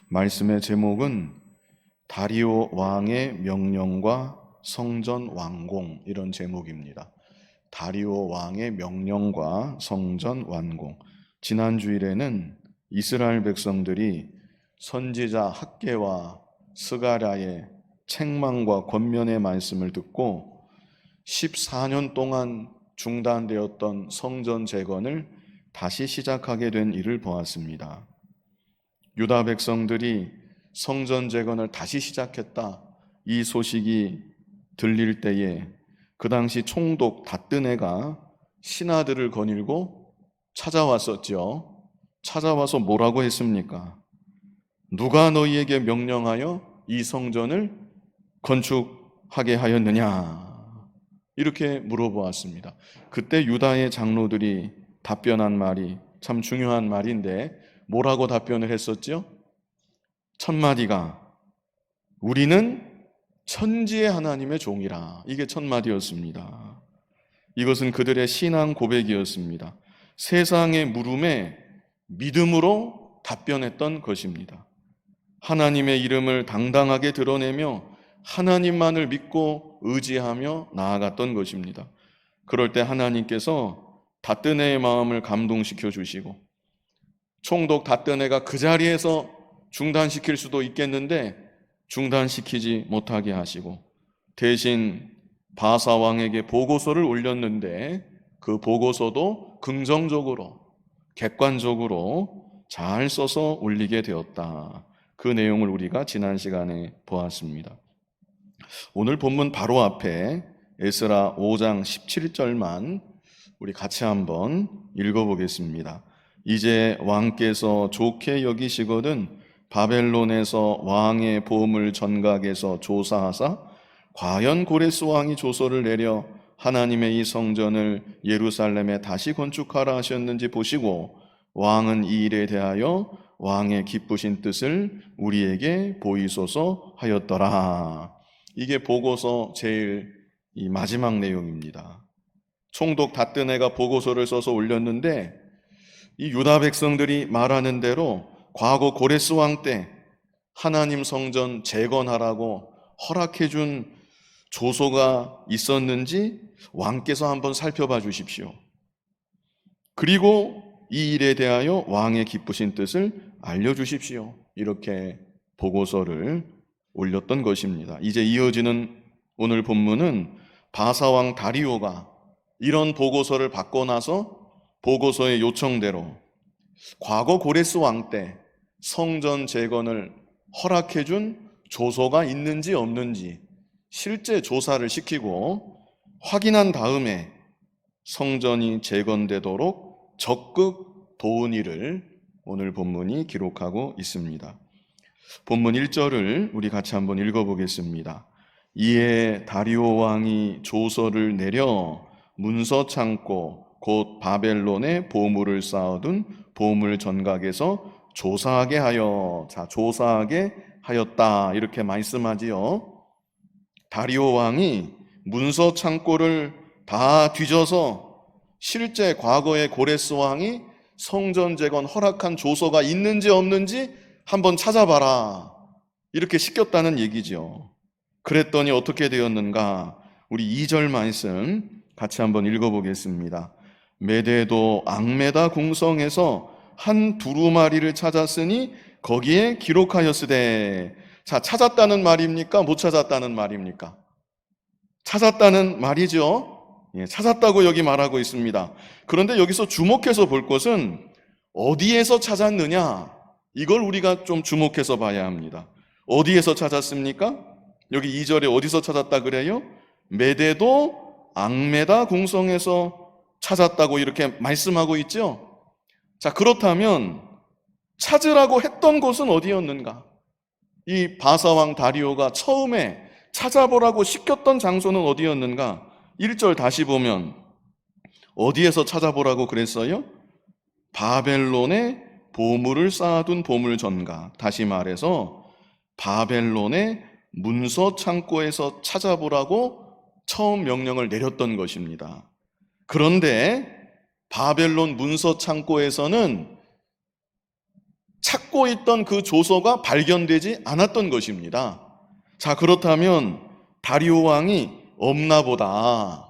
말씀의 제목은 다리오 왕의 명령과 성전 완공, 이런 제목입니다. 다리오 왕의 명령과 성전 완공. 지난 주일에는 이스라엘 백성들이 선지자 학개와 스가랴의 책망과 권면의 말씀을 듣고 14년 동안 중단되었던 성전 재건을 다시 시작하게 된 일을 보았습니다. 유다 백성들이 성전 재건을 다시 시작했다, 이 소식이 들릴 때에 그 당시 총독 다뜨네가 신하들을 거닐고 찾아왔었죠. 찾아와서 뭐라고 했습니까? 누가 너희에게 명령하여 이 성전을 건축하게 하였느냐? 이렇게 물어보았습니다. 그때 유다의 장로들이 답변한 말이 참 중요한 말인데 뭐라고 답변을 했었죠? 첫 마디가 우리는 천지의 하나님의 종이라. 이게 첫 마디였습니다. 이것은 그들의 신앙 고백이었습니다. 세상의 물음에 믿음으로 답변했던 것입니다. 하나님의 이름을 당당하게 드러내며 하나님만을 믿고 의지하며 나아갔던 것입니다. 그럴 때 하나님께서 다뜨네의 마음을 감동시켜 주시고, 총독 다뜨네가 그 자리에서 중단시킬 수도 있겠는데 중단시키지 못하게 하시고, 대신 바사 왕에게 보고서를 올렸는데 그 보고서도 긍정적으로, 객관적으로 잘 써서 올리게 되었다. 그 내용을 우리가 지난 시간에 보았습니다. 오늘 본문 바로 앞에 에스라 5장 17절만 우리 같이 한번 읽어보겠습니다. 이제 왕께서 좋게 여기시거든 바벨론에서 왕의 보물 전각에서 조사하사 과연 고레스 왕이 조서를 내려 하나님의 이 성전을 예루살렘에 다시 건축하라 하셨는지 보시고 왕은 이 일에 대하여 왕의 기쁘신 뜻을 우리에게 보이소서 하였더라. 이게 보고서 제일 이 마지막 내용입니다. 총독 다뜨네가 보고서를 써서 올렸는데 이 유다 백성들이 말하는 대로 과거 고레스 왕 때 하나님 성전 재건하라고 허락해 준 조서가 있었는지 왕께서 한번 살펴봐 주십시오. 그리고 이 일에 대하여 왕의 기쁘신 뜻을 알려주십시오. 이렇게 보고서를 올렸던 것입니다. 이제 이어지는 오늘 본문은 바사왕 다리오가 이런 보고서를 받고 나서 보고서의 요청대로 과거 고레스 왕 때 성전 재건을 허락해 준 조서가 있는지 없는지 실제 조사를 시키고 확인한 다음에 성전이 재건되도록 적극 도운 일을 오늘 본문이 기록하고 있습니다. 본문 1절을 우리 같이 한번 읽어보겠습니다. 이에 다리오 왕이 조서를 내려 문서 창고 곧 바벨론에 보물을 쌓아둔 보물 전각에서 조사하게 하여, 조사하게 하였다, 이렇게 말씀하지요. 다리오 왕이 문서 창고를 다 뒤져서 실제 과거의 고레스 왕이 성전 재건 허락한 조서가 있는지 없는지 한번 찾아봐라, 이렇게 시켰다는 얘기죠. 그랬더니 어떻게 되었는가? 우리 2절 말씀 같이 한번 읽어보겠습니다. 메데도 앙메다 궁성에서 한 두루마리를 찾았으니 거기에 기록하였으되. 자, 찾았다는 말입니까? 못 찾았다는 말입니까? 찾았다는 말이죠. 예, 찾았다고 여기 말하고 있습니다. 그런데 여기서 주목해서 볼 것은 어디에서 찾았느냐, 이걸 우리가 좀 주목해서 봐야 합니다. 어디에서 찾았습니까? 여기 2절에 어디서 찾았다 그래요? 메데도 앙메다 궁성에서 찾았다고 이렇게 말씀하고 있죠. 자, 그렇다면 찾으라고 했던 곳은 어디였는가? 이 바사왕 다리오가 처음에 찾아보라고 시켰던 장소는 어디였는가? 1절 다시 보면 어디에서 찾아보라고 그랬어요? 바벨론에 보물을 쌓아둔 보물 전각. 다시 말해서 바벨론의 문서 창고에서 찾아보라고 처음 명령을 내렸던 것입니다. 그런데 바벨론 문서 창고에서는 찾고 있던 그 조서가 발견되지 않았던 것입니다. 자, 그렇다면 다리오 왕이 없나 보다,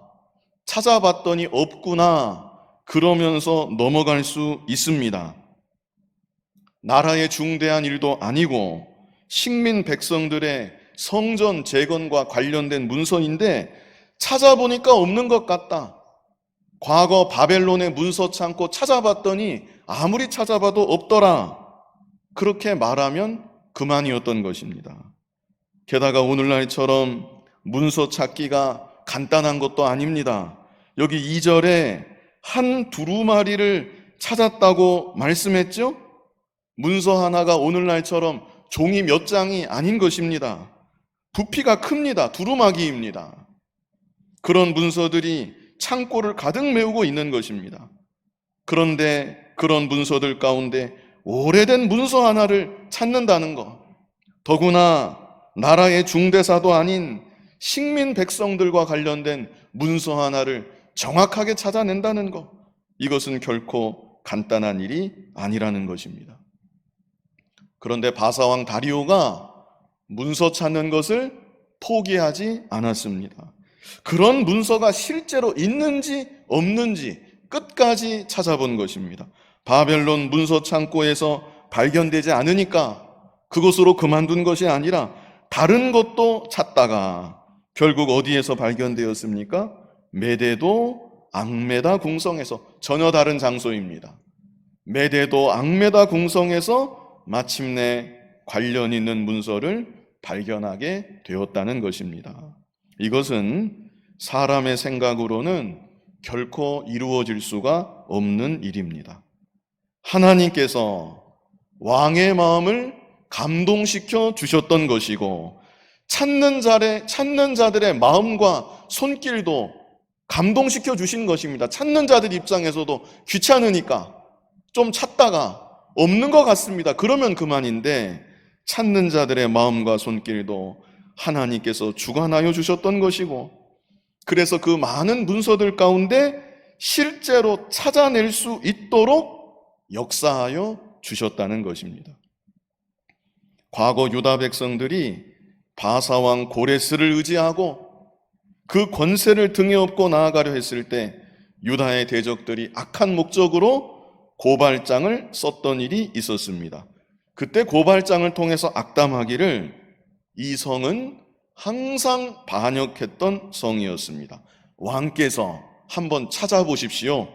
찾아봤더니 없구나, 그러면서 넘어갈 수 있습니다. 나라의 중대한 일도 아니고 식민 백성들의 성전 재건과 관련된 문서인데 찾아보니까 없는 것 같다. 과거 바벨론의 문서 창고 찾아봤더니 아무리 찾아봐도 없더라. 그렇게 말하면 그만이었던 것입니다. 게다가 오늘날처럼 문서 찾기가 간단한 것도 아닙니다. 여기 2절에 한 두루마리를 찾았다고 말씀했죠? 문서 하나가 오늘날처럼 종이 몇 장이 아닌 것입니다. 부피가 큽니다. 두루마기입니다. 그런 문서들이 창고를 가득 메우고 있는 것입니다. 그런데 그런 문서들 가운데 오래된 문서 하나를 찾는다는 것, 더구나 나라의 중대사도 아닌 식민 백성들과 관련된 문서 하나를 정확하게 찾아낸다는 것, 이것은 결코 간단한 일이 아니라는 것입니다. 그런데 바사왕 다리오가 문서 찾는 것을 포기하지 않았습니다. 그런 문서가 실제로 있는지 없는지 끝까지 찾아본 것입니다. 바벨론 문서 창고에서 발견되지 않으니까 그것으로 그만둔 것이 아니라 다른 것도 찾다가 결국 어디에서 발견되었습니까? 메데도 앙메다 궁성에서, 전혀 다른 장소입니다. 메데도 앙메다 궁성에서 마침내 관련 있는 문서를 발견하게 되었다는 것입니다. 이것은 사람의 생각으로는 결코 이루어질 수가 없는 일입니다. 하나님께서 왕의 마음을 감동시켜 주셨던 것이고 찾는 자들의 마음과 손길도 감동시켜 주신 것입니다. 찾는 자들 입장에서도 귀찮으니까 좀 찾다가 없는 것 같습니다. 그러면 그만인데 찾는 자들의 마음과 손길도 하나님께서 주관하여 주셨던 것이고, 그래서 그 많은 문서들 가운데 실제로 찾아낼 수 있도록 역사하여 주셨다는 것입니다. 과거 유다 백성들이 바사왕 고레스를 의지하고 그 권세를 등에 업고 나아가려 했을 때 유다의 대적들이 악한 목적으로 고발장을 썼던 일이 있었습니다. 그때 고발장을 통해서 악담하기를 이 성은 항상 반역했던 성이었습니다. 왕께서 한번 찾아보십시오.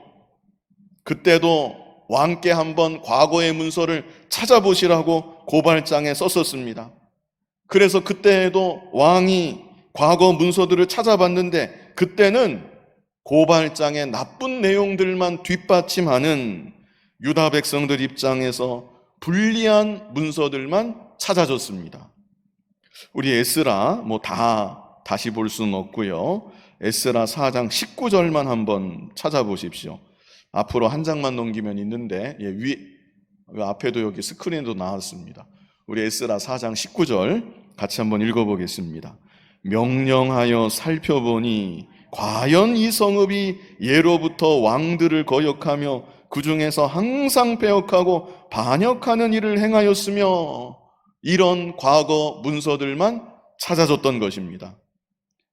그때도 왕께 한번 과거의 문서를 찾아보시라고 고발장에 썼었습니다. 그래서 그때에도 왕이 과거 문서들을 찾아봤는데 그때는 고발장의 나쁜 내용들만 뒷받침하는 유다 백성들 입장에서 불리한 문서들만 찾아졌습니다. 우리 에스라 다시 볼 수는 없고요. 에스라 4장 19절만 한번 찾아보십시오. 앞으로 한 장만 넘기면 있는데 앞에도 여기 스크린도 나왔습니다. 우리 에스라 4장 19절 같이 한번 읽어보겠습니다. 명령하여 살펴보니 과연 이 성읍이 예로부터 왕들을 거역하며 그 중에서 항상 배역하고 반역하는 일을 행하였으며, 이런 과거 문서들만 찾아졌던 것입니다.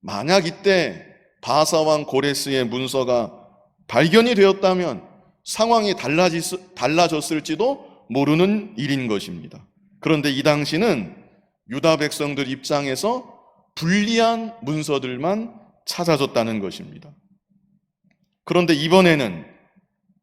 만약 이때 바사왕 고레스의 문서가 발견이 되었다면 상황이 달라졌을지도 모르는 일인 것입니다. 그런데 이 당시는 유다 백성들 입장에서 불리한 문서들만 찾아졌다는 것입니다. 그런데 이번에는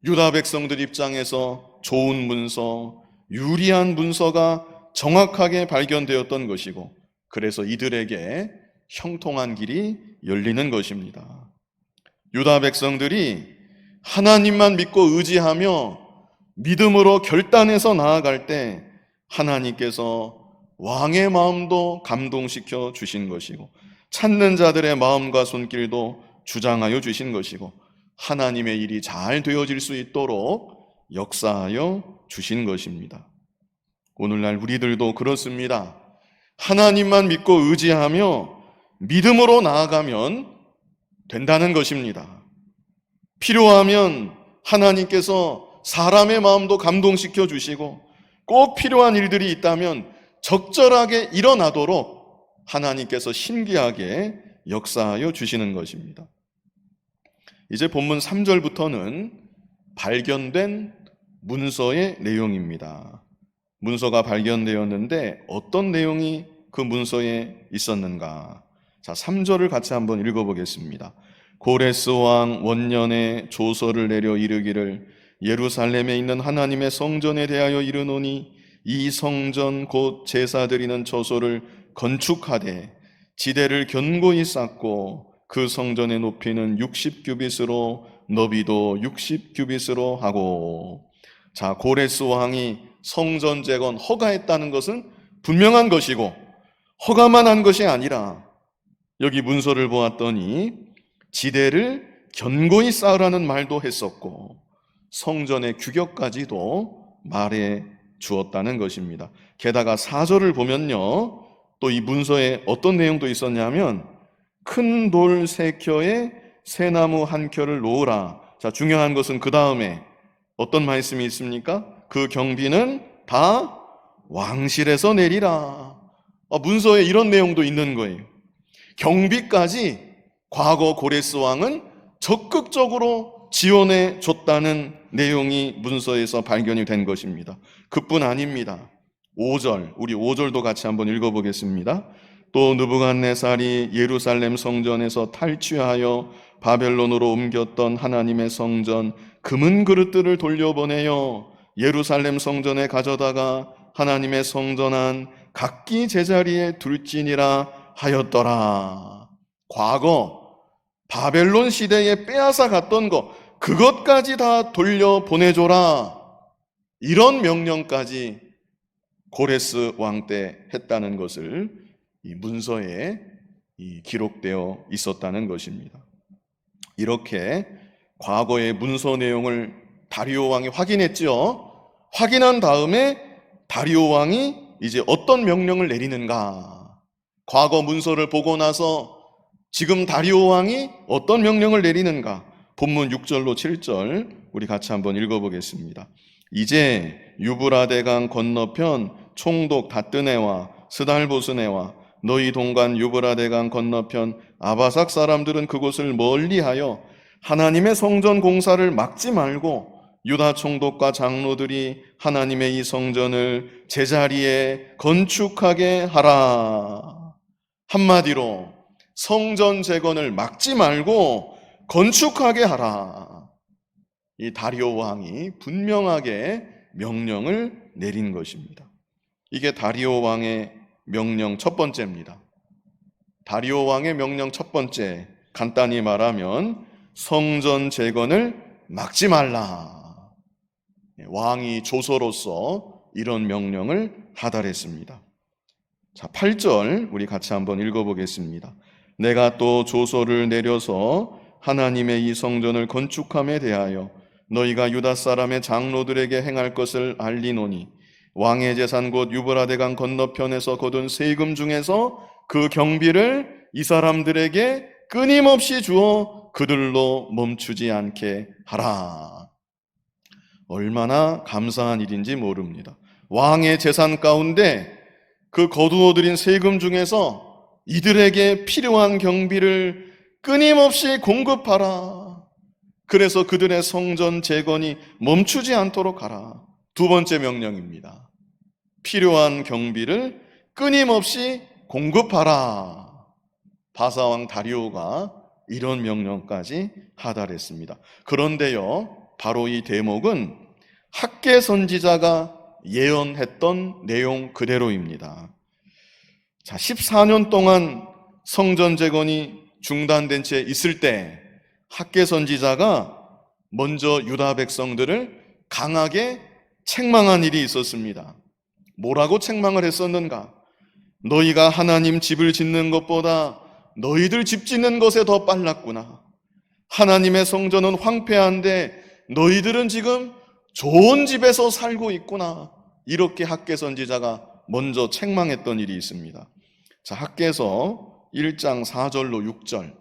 유다 백성들 입장에서 좋은 문서, 유리한 문서가 정확하게 발견되었던 것이고, 그래서 이들에게 형통한 길이 열리는 것입니다. 유다 백성들이 하나님만 믿고 의지하며 믿음으로 결단해서 나아갈 때 하나님께서 왕의 마음도 감동시켜 주신 것이고 찾는 자들의 마음과 손길도 주장하여 주신 것이고 하나님의 일이 잘 되어질 수 있도록 역사하여 주신 것입니다. 오늘날 우리들도 그렇습니다. 하나님만 믿고 의지하며 믿음으로 나아가면 된다는 것입니다. 필요하면 하나님께서 사람의 마음도 감동시켜 주시고 꼭 필요한 일들이 있다면 적절하게 일어나도록 하나님께서 신기하게 역사하여 주시는 것입니다. 이제 본문 3절부터는 발견된 문서의 내용입니다. 문서가 발견되었는데 어떤 내용이 그 문서에 있었는가? 자, 3절을 같이 한번 읽어보겠습니다. 고레스 왕 원년에 조서를 내려 이르기를 예루살렘에 있는 하나님의 성전에 대하여 이르노니 이 성전 곧 제사 드리는 처소를 건축하되 지대를 견고히 쌓고 그 성전의 높이는 60규빗으로 너비도 60규빗으로 하고. 자, 고레스 왕이 성전 재건 허가했다는 것은 분명한 것이고, 허가만 한 것이 아니라 여기 문서를 보았더니 지대를 견고히 쌓으라는 말도 했었고 성전의 규격까지도 말해 주었다는 것입니다. 게다가 4절을 보면요, 또 이 문서에 어떤 내용도 있었냐면 큰 돌 3켜에 새나무 1켜를 놓으라. 자, 중요한 것은 그 다음에 어떤 말씀이 있습니까? 그 경비는 다 왕실에서 내리라. 문서에 이런 내용도 있는 거예요. 경비까지 과거 고레스 왕은 적극적으로 지원해 줬다는 내용이 문서에서 발견이 된 것입니다. 그뿐 아닙니다. 5절, 우리 5절도 같이 한번 읽어보겠습니다. 또 느부갓네살이 예루살렘 성전에서 탈취하여 바벨론으로 옮겼던 하나님의 성전 금은 그릇들을 돌려보내어 예루살렘 성전에 가져다가 하나님의 성전 안 각기 제자리에 둘지니라 하였더라. 과거 바벨론 시대에 빼앗아 갔던 것, 그것까지 다 돌려보내줘라. 이런 명령까지 고레스 왕 때 했다는 것을 이 문서에 기록되어 있었다는 것입니다. 이렇게 과거의 문서 내용을 다리오 왕이 확인했죠. 확인한 다음에 다리오 왕이 이제 어떤 명령을 내리는가? 과거 문서를 보고 나서 지금 다리오 왕이 어떤 명령을 내리는가? 본문 6절로 7절 우리 같이 한번 읽어보겠습니다. 이제 유브라데강 건너편 총독 다뜨네와 스달보스네와 너희 동관 유브라데강 건너편 아바삭 사람들은 그곳을 멀리하여 하나님의 성전 공사를 막지 말고 유다 총독과 장로들이 하나님의 이 성전을 제자리에 건축하게 하라. 한마디로 성전 재건을 막지 말고 건축하게 하라. 이 다리오 왕이 분명하게 명령을 내린 것입니다. 이게 다리오 왕의 명령 첫 번째입니다. 다리오 왕의 명령 첫 번째, 간단히 말하면 성전 재건을 막지 말라. 왕이 조서로서 이런 명령을 하달했습니다. 자, 8절 우리 같이 한번 읽어보겠습니다. 내가 또 조서를 내려서 하나님의 이 성전을 건축함에 대하여 너희가 유다 사람의 장로들에게 행할 것을 알리노니 왕의 재산 곧 유브라데강 건너편에서 거둔 세금 중에서 그 경비를 이 사람들에게 끊임없이 주어 그들로 멈추지 않게 하라. 얼마나 감사한 일인지 모릅니다. 왕의 재산 가운데 그 거두어들인 세금 중에서 이들에게 필요한 경비를 끊임없이 공급하라. 그래서 그들의 성전 재건이 멈추지 않도록 하라. 두 번째 명령입니다. 필요한 경비를 끊임없이 공급하라. 바사왕 다리오가 이런 명령까지 하달했습니다. 그런데요, 바로 이 대목은 학개 선지자가 예언했던 내용 그대로입니다. 자, 14년 동안 성전 재건이 중단된 채 있을 때 학개 선지자가 먼저 유다 백성들을 강하게 책망한 일이 있었습니다. 뭐라고 책망을 했었는가? 너희가 하나님 집을 짓는 것보다 너희들 집 짓는 것에 더 빨랐구나. 하나님의 성전은 황폐한데 너희들은 지금 좋은 집에서 살고 있구나. 이렇게 학개 선지자가 먼저 책망했던 일이 있습니다. 자, 학개서 1장 4절로 6절,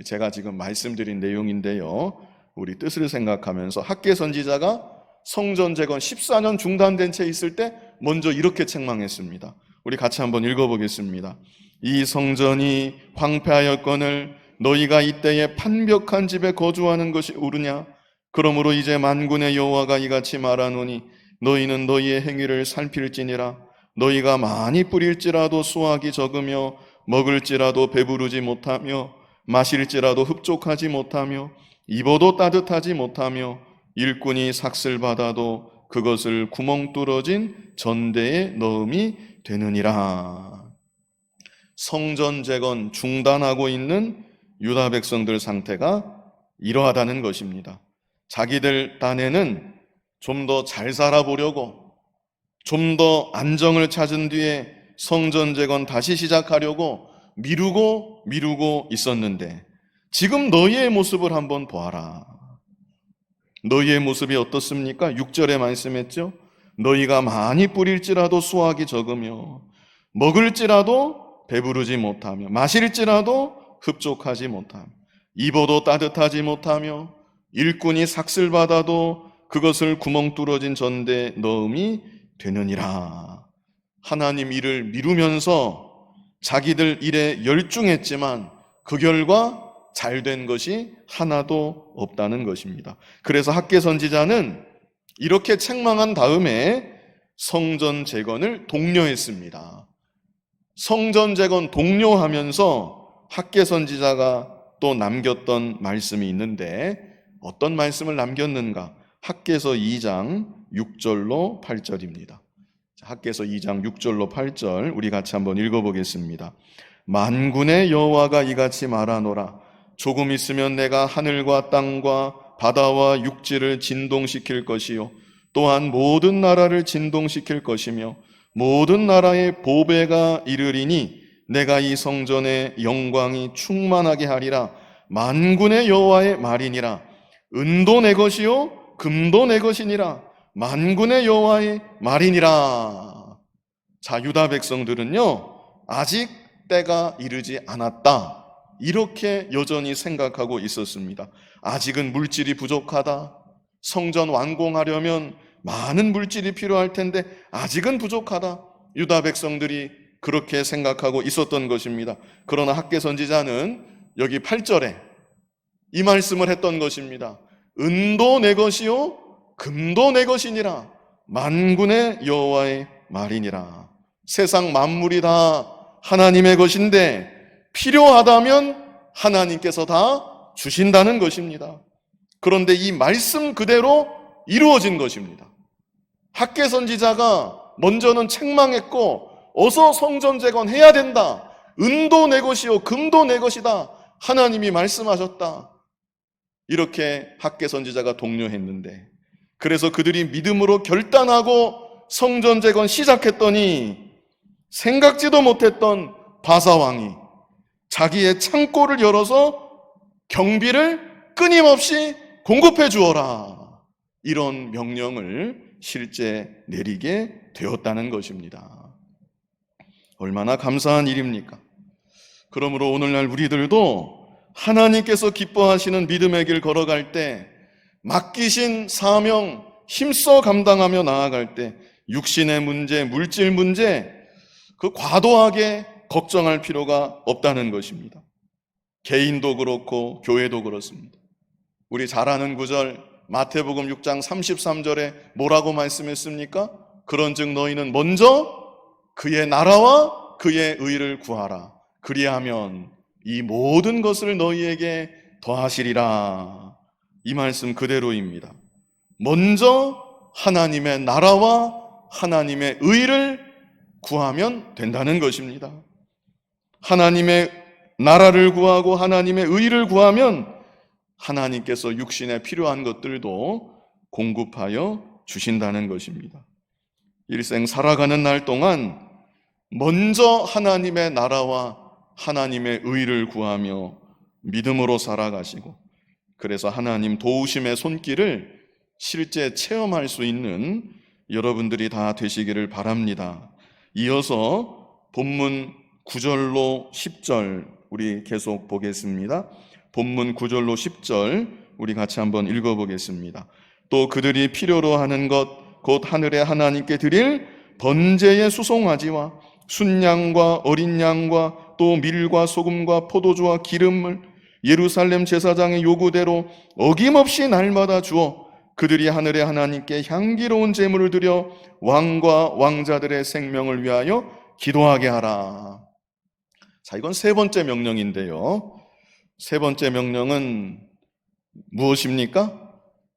제가 지금 말씀드린 내용인데요, 우리 뜻을 생각하면서 학개 선지자가 성전 재건 14년 중단된 채 있을 때 먼저 이렇게 책망했습니다. 우리 같이 한번 읽어보겠습니다. 이 성전이 황폐하였거늘 너희가 이때에 판벽한 집에 거주하는 것이 옳으냐? 그러므로 이제 만군의 여호와가 이같이 말하노니 너희는 너희의 행위를 살필지니라. 너희가 많이 뿌릴지라도 수확이 적으며 먹을지라도 배부르지 못하며 마실지라도 흡족하지 못하며 입어도 따뜻하지 못하며 일꾼이 삭슬 받아도 그것을 구멍 뚫어진 전대에 넣음이 되느니라. 성전 재건 중단하고 있는 유다 백성들 상태가 이러하다는 것입니다. 자기들 딴에는 좀 더 잘 살아보려고, 좀 더 안정을 찾은 뒤에 성전 재건 다시 시작하려고 미루고 있었는데 지금 너희의 모습을 한번 보아라. 너희의 모습이 어떻습니까? 6절에 말씀했죠. 너희가 많이 뿌릴지라도 수확이 적으며 먹을지라도 배부르지 못하며 마실지라도 흡족하지 못하며 입어도 따뜻하지 못하며 일꾼이 삭슬 받아도 그것을 구멍 뚫어진 전대에 넣음이 되느니라. 하나님 일을 미루면서 자기들 일에 열중했지만 그 결과 잘된 것이 하나도 없다는 것입니다. 그래서 학개 선지자는 이렇게 책망한 다음에 성전 재건을 독려했습니다. 성전 재건 독려하면서 학개 선지자가 또 남겼던 말씀이 있는데 어떤 말씀을 남겼는가? 학개서 2장 6절로 8절입니다. 학개서 2장 6절로 8절 우리 같이 한번 읽어보겠습니다. 만군의 여호와가 이같이 말하노라. 조금 있으면 내가 하늘과 땅과 바다와 육지를 진동시킬 것이요 또한 모든 나라를 진동시킬 것이며 모든 나라의 보배가 이르리니 내가 이 성전의 영광이 충만하게 하리라. 만군의 여호와의 말이니라. 은도 내 것이요 금도 내 것이니라. 만군의 여호와의 말이니라. 자, 유다 백성들은요 아직 때가 이르지 않았다 이렇게 여전히 생각하고 있었습니다. 아직은 물질이 부족하다. 성전 완공하려면 많은 물질이 필요할 텐데 아직은 부족하다. 유다 백성들이 그렇게 생각하고 있었던 것입니다. 그러나 학개 선지자는 여기 8절에 이 말씀을 했던 것입니다. 은도 내 것이요 금도 내 것이니라. 만군의 여호와의 말이니라. 세상 만물이 다 하나님의 것인데 필요하다면 하나님께서 다 주신다는 것입니다. 그런데 이 말씀 그대로 이루어진 것입니다. 학개 선지자가 먼저는 책망했고 어서 성전 재건해야 된다. 은도 내 것이요 금도 내 것이다. 하나님이 말씀하셨다. 이렇게 학개 선지자가 독려했는데 그래서 그들이 믿음으로 결단하고 성전 재건 시작했더니 생각지도 못했던 바사 왕이 자기의 창고를 열어서 경비를 끊임없이 공급해 주어라. 이런 명령을 실제 내리게 되었다는 것입니다. 얼마나 감사한 일입니까? 그러므로 오늘날 우리들도 하나님께서 기뻐하시는 믿음의 길 걸어갈 때 맡기신 사명 힘써 감당하며 나아갈 때 육신의 문제, 물질 문제 그 과도하게 걱정할 필요가 없다는 것입니다. 개인도 그렇고 교회도 그렇습니다. 우리 잘 아는 구절 마태복음 6장 33절에 뭐라고 말씀했습니까? 그런즉 너희는 먼저 그의 나라와 그의 의를 구하라. 그리하면 이 모든 것을 너희에게 더하시리라. 이 말씀 그대로입니다. 먼저 하나님의 나라와 하나님의 의를 구하면 된다는 것입니다. 하나님의 나라를 구하고 하나님의 의를 구하면 하나님께서 육신에 필요한 것들도 공급하여 주신다는 것입니다. 일생 살아가는 날 동안 먼저 하나님의 나라와 하나님의 의를 구하며 믿음으로 살아가시고 그래서 하나님 도우심의 손길을 실제 체험할 수 있는 여러분들이 다 되시기를 바랍니다. 이어서 본문 9절로 10절 우리 계속 보겠습니다. 본문 9절로 10절 우리 같이 한번 읽어보겠습니다. 또 그들이 필요로 하는 것 곧 하늘의 하나님께 드릴 번제의 수송아지와 순양과 어린 양과 또 밀과 소금과 포도주와 기름을 예루살렘 제사장의 요구대로 어김없이 날마다 주어 그들이 하늘의 하나님께 향기로운 제물을 드려 왕과 왕자들의 생명을 위하여 기도하게 하라. 자, 이건 세 번째 명령인데요. 세 번째 명령은 무엇입니까?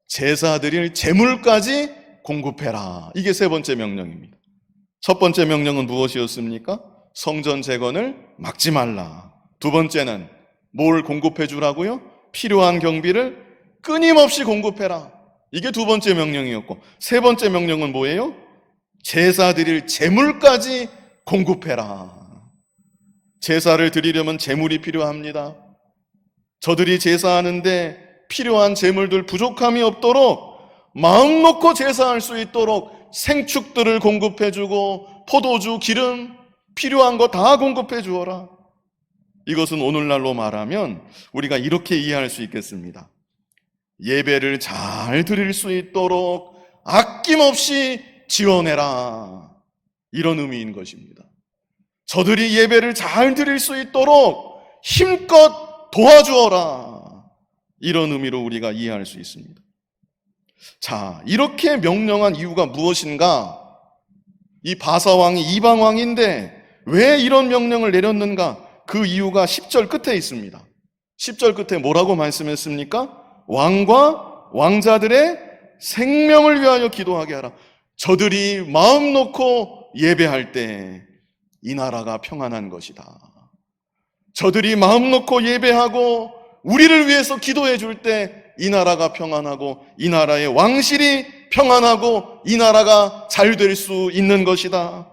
제사 드릴 제물까지 공급해라. 이게 세 번째 명령입니다. 첫 번째 명령은 무엇이었습니까? 성전 재건을 막지 말라. 두 번째는 뭘 공급해 주라고요? 필요한 경비를 끊임없이 공급해라. 이게 두 번째 명령이었고, 세 번째 명령은 뭐예요? 제사 드릴 제물까지 공급해라. 제사를 드리려면 제물이 필요합니다. 저들이 제사하는데 필요한 제물들 부족함이 없도록 마음 놓고 제사할 수 있도록 생축들을 공급해주고 포도주, 기름 필요한 거 다 공급해 주어라. 이것은 오늘날로 말하면 우리가 이렇게 이해할 수 있겠습니다. 예배를 잘 드릴 수 있도록 아낌없이 지원해라. 이런 의미인 것입니다. 저들이 예배를 잘 드릴 수 있도록 힘껏 도와주어라. 이런 의미로 우리가 이해할 수 있습니다. 자, 이렇게 명령한 이유가 무엇인가? 이 바사왕이 이방왕인데 왜 이런 명령을 내렸는가? 그 이유가 10절 끝에 있습니다. 10절 끝에 뭐라고 말씀했습니까? 왕과 왕자들의 생명을 위하여 기도하게 하라. 저들이 마음 놓고 예배할 때 이 나라가 평안한 것이다. 저들이 마음 놓고 예배하고 우리를 위해서 기도해 줄 때 이 나라가 평안하고 이 나라의 왕실이 평안하고 이 나라가 잘 될 수 있는 것이다.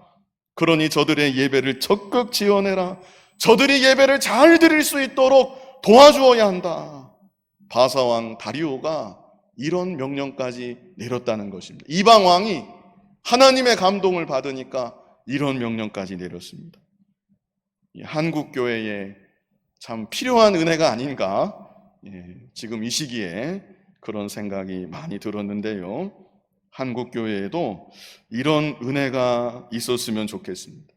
그러니 저들의 예배를 적극 지원해라. 저들이 예배를 잘 드릴 수 있도록 도와주어야 한다. 바사왕 다리오가 이런 명령까지 내렸다는 것입니다. 이방 왕이 하나님의 감동을 받으니까 이런 명령까지 내렸습니다. 한국 교회에 참 필요한 은혜가 아닌가, 지금 이 시기에 그런 생각이 많이 들었는데요. 한국 교회에도 이런 은혜가 있었으면 좋겠습니다.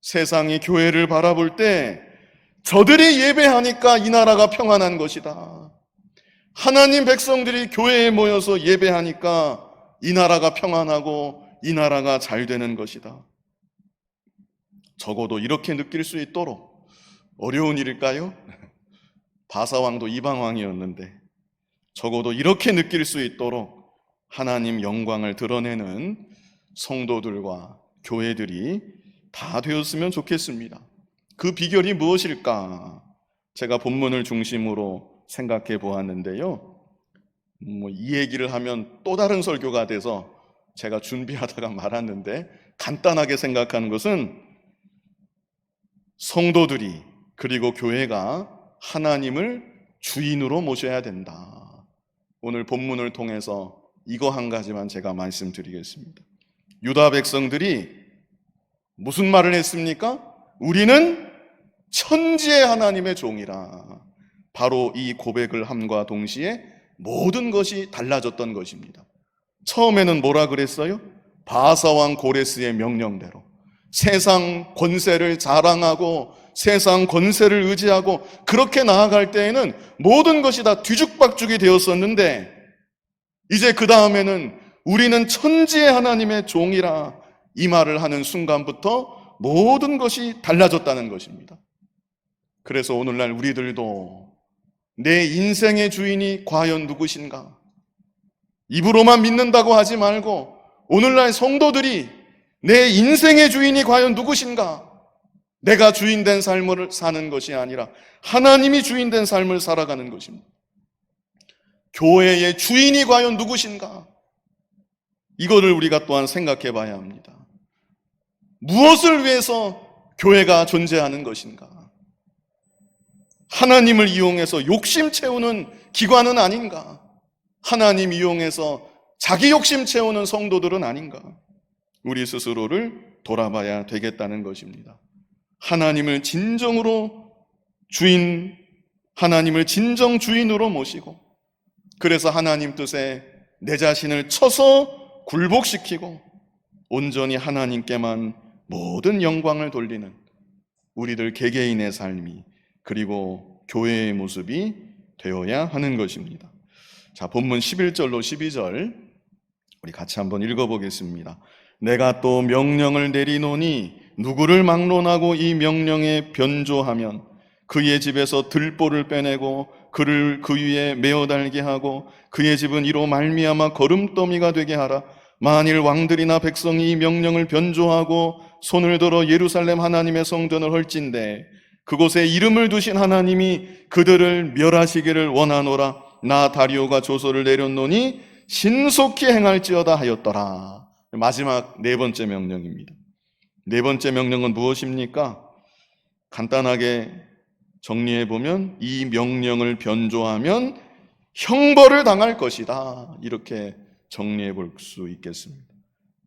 세상이 교회를 바라볼 때 저들이 예배하니까 이 나라가 평안한 것이다. 하나님 백성들이 교회에 모여서 예배하니까 이 나라가 평안하고 이 나라가 잘 되는 것이다. 적어도 이렇게 느낄 수 있도록 어려운 일일까요? 바사왕도 이방왕이었는데 적어도 이렇게 느낄 수 있도록 하나님 영광을 드러내는 성도들과 교회들이 다 되었으면 좋겠습니다. 그 비결이 무엇일까? 제가 본문을 중심으로 생각해 보았는데요. 이 얘기를 하면 또 다른 설교가 돼서 제가 준비하다가 말았는데 간단하게 생각하는 것은 성도들이 그리고 교회가 하나님을 주인으로 모셔야 된다. 오늘 본문을 통해서 이거 한 가지만 제가 말씀드리겠습니다. 유다 백성들이 무슨 말을 했습니까? 우리는 천지의 하나님의 종이라. 바로 이 고백을 함과 동시에 모든 것이 달라졌던 것입니다. 처음에는 뭐라 그랬어요? 바사왕 고레스의 명령대로 세상 권세를 자랑하고 세상 권세를 의지하고 그렇게 나아갈 때에는 모든 것이 다 뒤죽박죽이 되었었는데 이제 그 다음에는 우리는 천지의 하나님의 종이라 이 말을 하는 순간부터 모든 것이 달라졌다는 것입니다. 그래서 오늘날 우리들도 내 인생의 주인이 과연 누구신가? 입으로만 믿는다고 하지 말고 오늘날 성도들이 내 인생의 주인이 과연 누구신가? 내가 주인된 삶을 사는 것이 아니라 하나님이 주인된 삶을 살아가는 것입니다. 교회의 주인이 과연 누구신가? 이거를 우리가 또한 생각해 봐야 합니다. 무엇을 위해서 교회가 존재하는 것인가? 하나님을 이용해서 욕심 채우는 기관은 아닌가? 하나님 이용해서 자기 욕심 채우는 성도들은 아닌가? 우리 스스로를 돌아봐야 되겠다는 것입니다. 하나님을 진정으로 하나님을 진정 주인으로 모시고 그래서 하나님 뜻에 내 자신을 쳐서 굴복시키고 온전히 하나님께만 모든 영광을 돌리는 우리들 개개인의 삶이, 그리고 교회의 모습이 되어야 하는 것입니다. 자, 본문 11절로 12절 우리 같이 한번 읽어보겠습니다. 내가 또 명령을 내리노니 누구를 막론하고 이 명령에 변조하면 그의 집에서 들보를 빼내고 그를 그 위에 메어 달게 하고 그의 집은 이로 말미암아 거름더미가 되게 하라. 만일 왕들이나 백성이 이 명령을 변조하고 손을 들어 예루살렘 하나님의 성전을 헐진대 그곳에 이름을 두신 하나님이 그들을 멸하시기를 원하노라. 나 다리오가 조서를 내렸노니 신속히 행할지어다 하였더라. 마지막 네 번째 명령입니다. 네 번째 명령은 무엇입니까? 간단하게 정리해보면 이 명령을 변조하면 형벌을 당할 것이다. 이렇게 정리해볼 수 있겠습니다.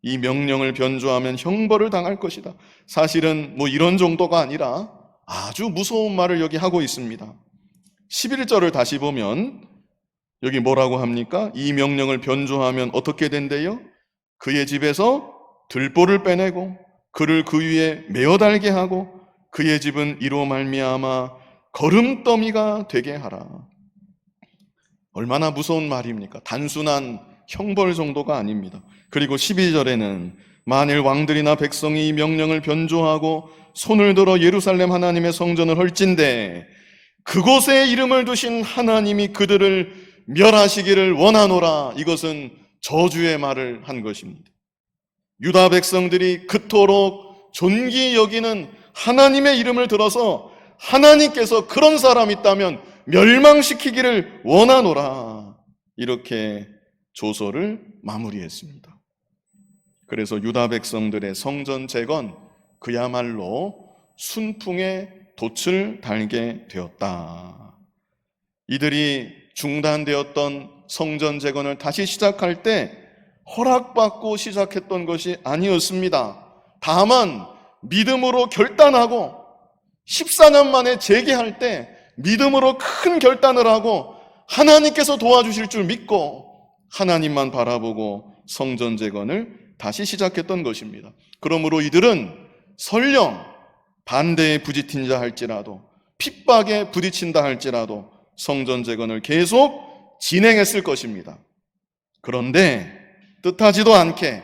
이 명령을 변조하면 형벌을 당할 것이다. 사실은 이런 정도가 아니라 아주 무서운 말을 여기 하고 있습니다. 11절을 다시 보면 여기 뭐라고 합니까? 이 명령을 변조하면 어떻게 된대요? 그의 집에서 들보를 빼내고 그를 그 위에 메어 달게 하고 그의 집은 이로 말미암아 거름더미가 되게 하라. 얼마나 무서운 말입니까? 단순한 형벌 정도가 아닙니다. 그리고 12절에는 만일 왕들이나 백성이 이 명령을 변조하고 손을 들어 예루살렘 하나님의 성전을 헐진대 그곳에 이름을 두신 하나님이 그들을 멸하시기를 원하노라. 이것은 저주의 말을 한 것입니다. 유다 백성들이 그토록 존귀 여기는 하나님의 이름을 들어서 하나님께서 그런 사람 있다면 멸망시키기를 원하노라. 이렇게 조서를 마무리했습니다. 그래서 유다 백성들의 성전 재건 그야말로 순풍에 돛을 달게 되었다. 이들이 중단되었던 성전 재건을 다시 시작할 때 허락받고 시작했던 것이 아니었습니다. 다만 믿음으로 결단하고 14년 만에 재개할 때 믿음으로 큰 결단을 하고 하나님께서 도와주실 줄 믿고 하나님만 바라보고 성전 재건을 다시 시작했던 것입니다. 그러므로 이들은 설령 반대에 부딪힌다 할지라도 핍박에 부딪힌다 할지라도 성전 재건을 계속 진행했을 것입니다. 그런데 뜻하지도 않게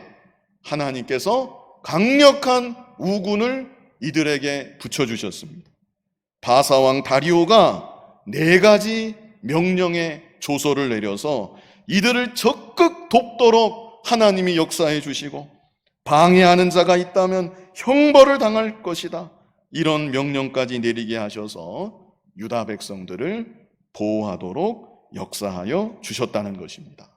하나님께서 강력한 우군을 이들에게 붙여주셨습니다. 바사왕 다리오가 4가지 명령의 조서를 내려서 이들을 적극 돕도록 하나님이 역사해 주시고 방해하는 자가 있다면 형벌을 당할 것이다. 이런 명령까지 내리게 하셔서 유다 백성들을 보호하도록 역사하여 주셨다는 것입니다.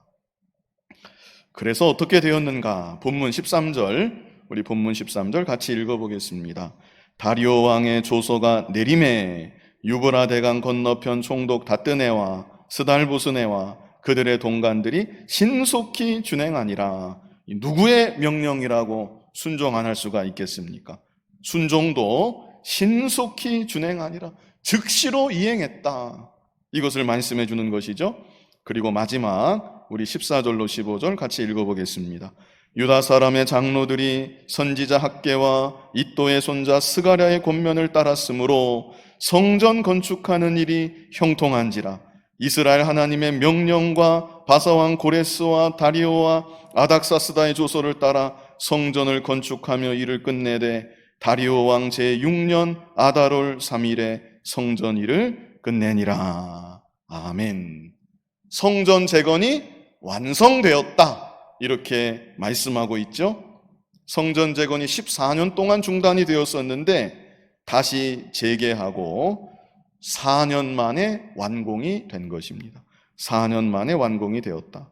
그래서 어떻게 되었는가? 본문 13절, 우리 본문 13절 같이 읽어보겠습니다. 다리오 왕의 조서가 내림에 유브라 대강 건너편 총독 다뜨네와 스달보스네와 그들의 동관들이 신속히 준행하니라. 누구의 명령이라고 순종 안 할 수가 있겠습니까? 순종도 신속히 준행하니라. 즉시로 이행했다. 이것을 말씀해 주는 것이죠. 그리고 마지막 우리 14절로 15절 같이 읽어보겠습니다. 유다 사람의 장로들이 선지자 학개와 이또의 손자 스가랴의 권면을 따랐으므로 성전 건축하는 일이 형통한지라. 이스라엘 하나님의 명령과 바사왕 고레스와 다리오와 아닥사스다의 조서를 따라 성전을 건축하며 일을 끝내되 다리오 왕 제6년 아달월 3일에 성전 일을 끝내니라. 아멘. 성전 재건이 완성되었다. 이렇게 말씀하고 있죠. 성전 재건이 14년 동안 중단이 되었었는데 다시 재개하고 4년 만에 완공이 된 것입니다. 4년 만에 완공이 되었다.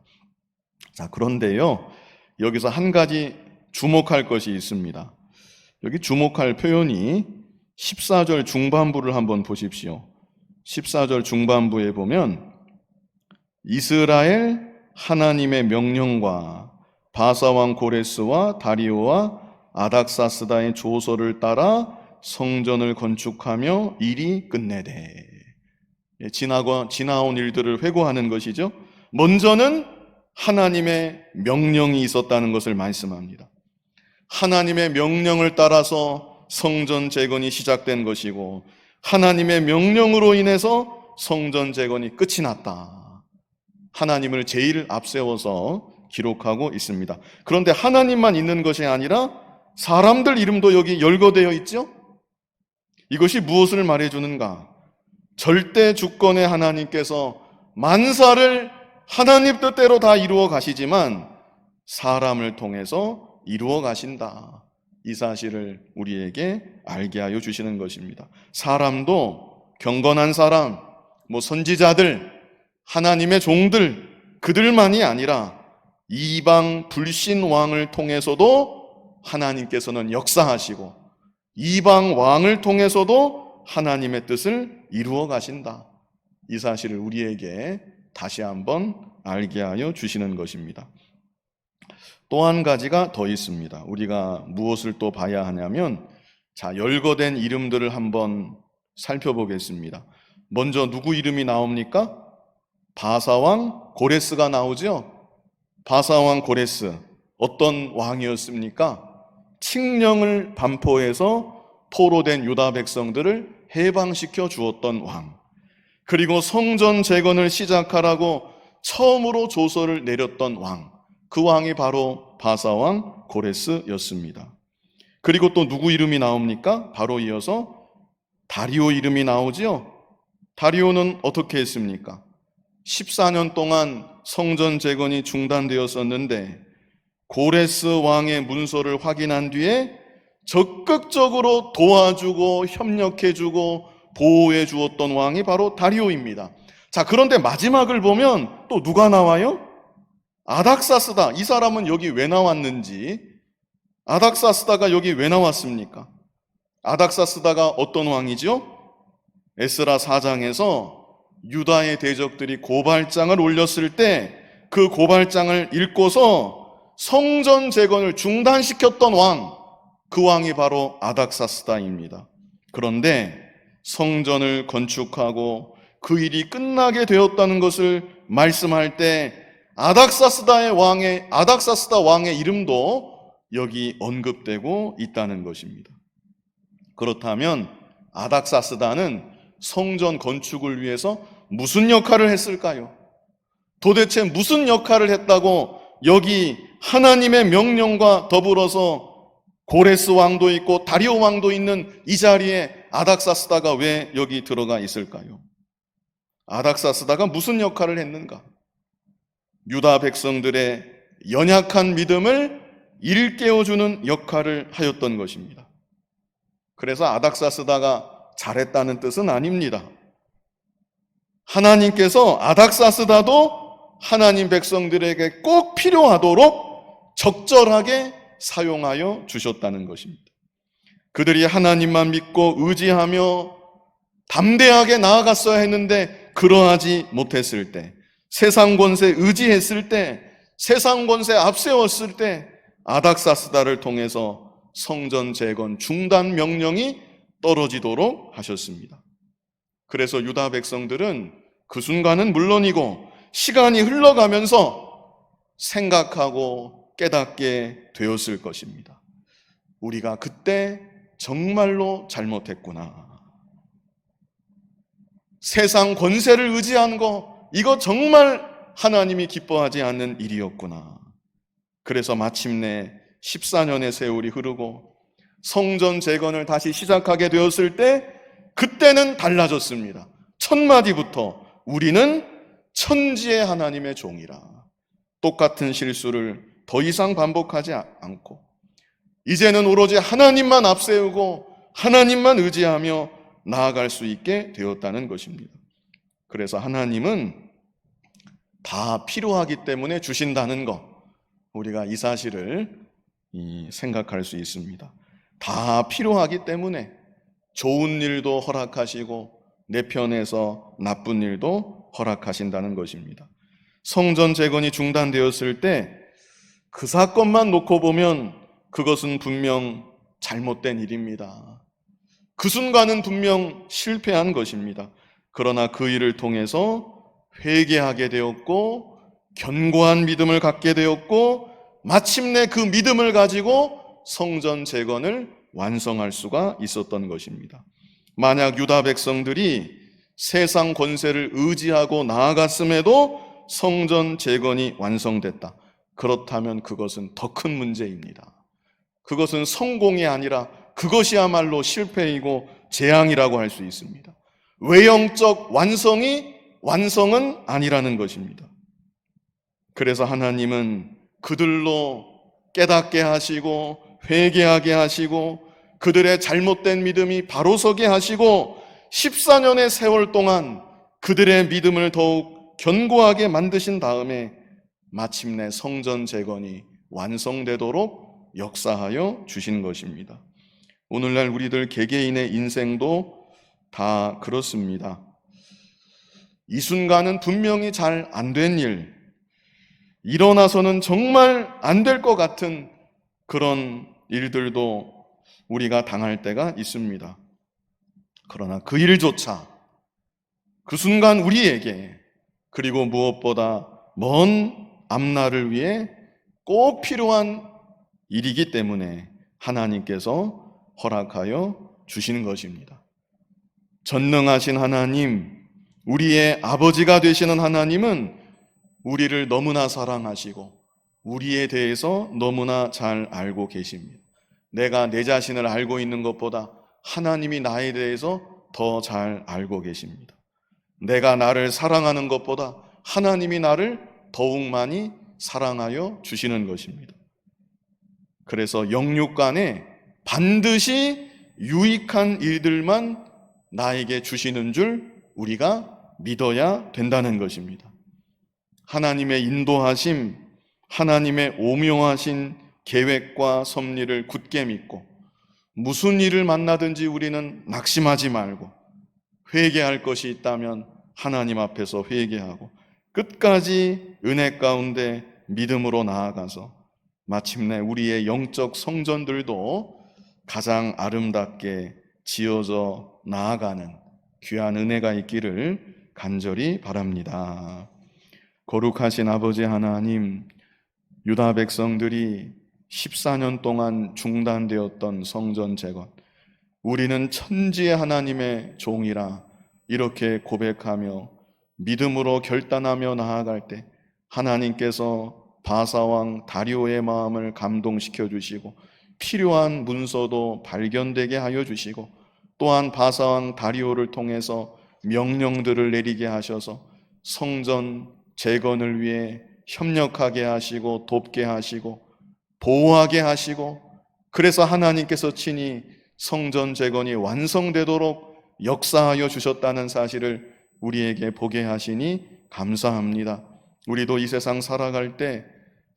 자, 그런데요, 여기서 한 가지 주목할 것이 있습니다. 여기 주목할 표현이 14절 중반부를 한번 보십시오. 14절 중반부에 보면 이스라엘 하나님의 명령과 바사왕 고레스와 다리오와 아닥사스다의 조서를 따라 성전을 건축하며 일이 끝내되. 지나온 일들을 회고하는 것이죠. 먼저는 하나님의 명령이 있었다는 것을 말씀합니다. 하나님의 명령을 따라서 성전 재건이 시작된 것이고 하나님의 명령으로 인해서 성전 재건이 끝이 났다. 하나님을 제일 앞세워서 기록하고 있습니다. 그런데 하나님만 있는 것이 아니라 사람들 이름도 여기 열거되어 있죠? 이것이 무엇을 말해주는가? 절대 주권의 하나님께서 만사를 하나님 뜻대로 다 이루어 가시지만 사람을 통해서 이루어 가신다. 이 사실을 우리에게 알게 하여 주시는 것입니다. 사람도 경건한 사람, 선지자들, 하나님의 종들, 그들만이 아니라 이방 불신 왕을 통해서도 하나님께서는 역사하시고 이방 왕을 통해서도 하나님의 뜻을 이루어 가신다. 이 사실을 우리에게 다시 한번 알게 하여 주시는 것입니다. 또 한 가지가 더 있습니다. 우리가 무엇을 또 봐야 하냐면, 열거된 이름들을 한번 살펴보겠습니다. 먼저 누구 이름이 나옵니까? 바사왕 고레스가 나오죠? 바사왕 고레스, 어떤 왕이었습니까? 칙령을 반포해서 포로된 유다 백성들을 해방시켜 주었던 왕. 그리고 성전 재건을 시작하라고 처음으로 조서를 내렸던 왕. 그 왕이 바로 바사왕 고레스였습니다. 그리고 또 누구 이름이 나옵니까? 바로 이어서 다리오 이름이 나오지요. 다리오는 어떻게 했습니까? 14년 동안 성전 재건이 중단되었었는데 고레스 왕의 문서를 확인한 뒤에 적극적으로 도와주고 협력해주고 보호해 주었던 왕이 바로 다리오입니다. 그런데 마지막을 보면 또 누가 나와요? 아닥사스다. 이 사람은 여기 왜 나왔는지, 아닥사스다가 여기 왜 나왔습니까? 아닥사스다가 어떤 왕이죠? 에스라 4장에서 유다의 대적들이 고발장을 올렸을 때 그 고발장을 읽고서 성전 재건을 중단시켰던 왕, 그 왕이 바로 아닥사스다입니다. 그런데 성전을 건축하고 그 일이 끝나게 되었다는 것을 말씀할 때 아닥사스다 왕의 이름도 여기 언급되고 있다는 것입니다. 그렇다면 아닥사스다는 성전 건축을 위해서 무슨 역할을 했을까요? 도대체 무슨 역할을 했다고 여기 하나님의 명령과 더불어서 고레스 왕도 있고 다리오 왕도 있는 이 자리에 아닥사스다가 왜 여기 들어가 있을까요? 아닥사스다가 무슨 역할을 했는가? 유다 백성들의 연약한 믿음을 일깨워주는 역할을 하였던 것입니다. 그래서 아닥사스다가 잘했다는 뜻은 아닙니다. 하나님께서 아닥사스다도 하나님 백성들에게 꼭 필요하도록 적절하게 사용하여 주셨다는 것입니다. 그들이 하나님만 믿고 의지하며 담대하게 나아갔어야 했는데 그러하지 못했을 때, 세상 권세 의지했을 때, 세상 권세 앞세웠을 때 아닥사스다를 통해서 성전 재건 중단 명령이 떨어지도록 하셨습니다. 그래서 유다 백성들은 그 순간은 물론이고 시간이 흘러가면서 생각하고 깨닫게 되었을 것입니다. 우리가 그때 정말로 잘못했구나. 세상 권세를 의지한 거, 이거 정말 하나님이 기뻐하지 않는 일이었구나. 그래서 마침내 14년의 세월이 흐르고 성전 재건을 다시 시작하게 되었을 때 그때는 달라졌습니다. 첫 마디부터 우리는 천지의 하나님의 종이라. 똑같은 실수를 더 이상 반복하지 않고 이제는 오로지 하나님만 앞세우고 하나님만 의지하며 나아갈 수 있게 되었다는 것입니다. 그래서 하나님은 다 필요하기 때문에 주신다는 것, 우리가 이 사실을 생각할 수 있습니다. 다 필요하기 때문에 좋은 일도 허락하시고 내 편에서 나쁜 일도 허락하신다는 것입니다. 성전 재건이 중단되었을 때 그 사건만 놓고 보면 그것은 분명 잘못된 일입니다. 그 순간은 분명 실패한 것입니다. 그러나 그 일을 통해서 회개하게 되었고 견고한 믿음을 갖게 되었고 마침내 그 믿음을 가지고 성전 재건을 완성할 수가 있었던 것입니다. 만약 유다 백성들이 세상 권세를 의지하고 나아갔음에도 성전 재건이 완성됐다. 그렇다면 그것은 더 큰 문제입니다. 그것은 성공이 아니라 그것이야말로 실패이고 재앙이라고 할 수 있습니다. 외형적 완성은 아니라는 것입니다. 그래서 하나님은 그들로 깨닫게 하시고 회개하게 하시고 그들의 잘못된 믿음이 바로 서게 하시고 14년의 세월 동안 그들의 믿음을 더욱 견고하게 만드신 다음에 마침내 성전 재건이 완성되도록 역사하여 주신 것입니다. 오늘날 우리들 개개인의 인생도 다 그렇습니다. 이 순간은 분명히 잘 안 된 일, 일어나서는 정말 안 될 것 같은 그런 일들도 우리가 당할 때가 있습니다. 그러나 그 일조차 그 순간 우리에게 그리고 무엇보다 먼 앞날을 위해 꼭 필요한 일이기 때문에 하나님께서 허락하여 주시는 것입니다. 전능하신 하나님, 우리의 아버지가 되시는 하나님은 우리를 너무나 사랑하시고 우리에 대해서 너무나 잘 알고 계십니다. 내가 내 자신을 알고 있는 것보다 하나님이 나에 대해서 더 잘 알고 계십니다. 내가 나를 사랑하는 것보다 하나님이 나를 더욱 많이 사랑하여 주시는 것입니다. 그래서 영육간에 반드시 유익한 일들만 나에게 주시는 줄 우리가 믿어야 된다는 것입니다. 하나님의 인도하심, 하나님의 오묘하신 계획과 섭리를 굳게 믿고 무슨 일을 만나든지 우리는 낙심하지 말고 회개할 것이 있다면 하나님 앞에서 회개하고 끝까지 은혜 가운데 믿음으로 나아가서 마침내 우리의 영적 성전들도 가장 아름답게 지어져 나아가는 귀한 은혜가 있기를 간절히 바랍니다. 거룩하신 아버지 하나님, 유다 백성들이 14년 동안 중단되었던 성전 재건, 우리는 천지의 하나님의 종이라 이렇게 고백하며 믿음으로 결단하며 나아갈 때 하나님께서 바사왕 다리오의 마음을 감동시켜 주시고 필요한 문서도 발견되게 하여 주시고 또한 바사왕 다리오를 통해서 명령들을 내리게 하셔서 성전 재건을 위해 협력하게 하시고 돕게 하시고 보호하게 하시고 그래서 하나님께서 친히 성전 재건이 완성되도록 역사하여 주셨다는 사실을 우리에게 보게 하시니 감사합니다. 우리도 이 세상 살아갈 때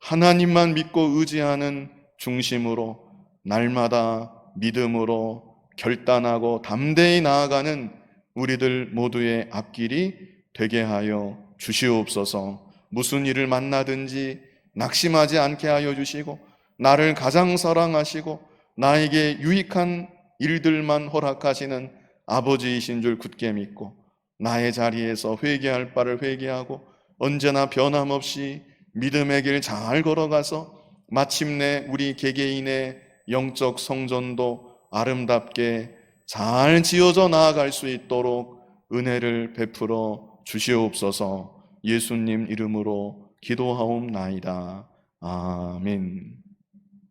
하나님만 믿고 의지하는 중심으로 날마다 믿음으로 결단하고 담대히 나아가는 우리들 모두의 앞길이 되게 하여 주시옵소서. 무슨 일을 만나든지 낙심하지 않게 하여 주시고 나를 가장 사랑하시고 나에게 유익한 일들만 허락하시는 아버지이신 줄 굳게 믿고 나의 자리에서 회개할 바를 회개하고 언제나 변함없이 믿음의 길 잘 걸어가서 마침내 우리 개개인의 영적 성전도 아름답게 잘 지어져 나아갈 수 있도록 은혜를 베풀어 주시옵소서. 예수님 이름으로 기도하옵나이다. 아멘.